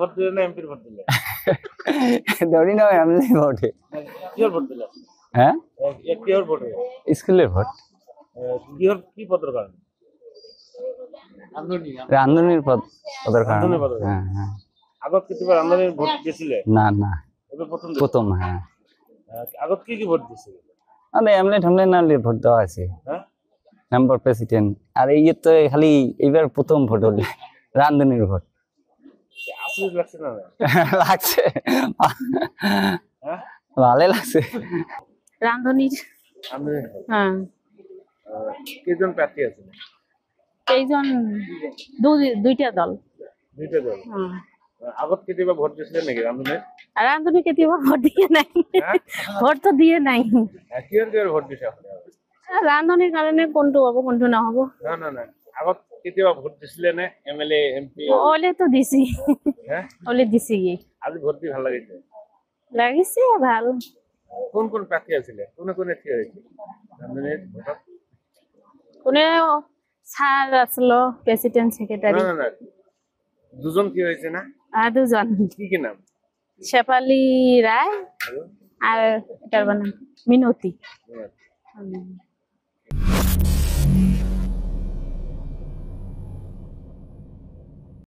Vote দিলে না এমপির ভোট দিলে? ধরি না এমনি ভোটে। কিহর ভোট দিলে? হ্যাঁ, কিহর ভোট? স্কুলের ভোট। কি পদের কারণে? রান্ধনির পদের কারণে। রান্ধনির পদের কারণে। হ্যাঁ হ্যাঁ। আগত কিতবার রান্ধনির ভোট দিয়েছিলে? না না, এবার প্রথম প্রথম। হ্যাঁ, আগত কি ভোট দিয়েছিলে? আমি এমনি ঠামলে না ভোট দেওয়া আছে, হ্যাঁ, মেম্বার প্রেসিডেন্ট। আর এই তো খালি এইবার প্রথম ভোট হলে রান্ধনির ভোট। আশ্চর্য লাগছে না? লাগছে, হ্যাঁ, ভালো লাগছে। রান্ধনির। হ্যাঁ, কয়জন প্রার্থী আছেন? এইজন দুইটা দল। দুইটা দল। আগত কিতবার ভোট দিয়েছিলেন নাকি রান্ধনির? আর রান্ধনি কেতিয়াবা ভোট দিয়ে নাই, ভোট তো দিয়ে নাই। কিহর ভোট দিছে আপনি? রান্ধনির কারণে কোনটো হবো কোনটো না হবো। না না না, আগত কিতবার ভোট দিছিলেন না এমএলএ এমপি? ওলে তো দিছি। হ্যাঁ, ওলে দিছি গিয়ে আজ ভোট দিয়ে ভালো লাগিছে? লাগিছে ভাল। কোন কোন প্রার্থী আছিলে? কোনে ঠিক হয়েছে রান্ধনির ভোট? কোনে স্যার আসলো, প্রেসিডেন্ট সেক্রেটারি। না না না, দুজন কি হয়েছে না? আর দুজন। কি নাম? শেফালি রায় আর এটার বানাম মিনতি।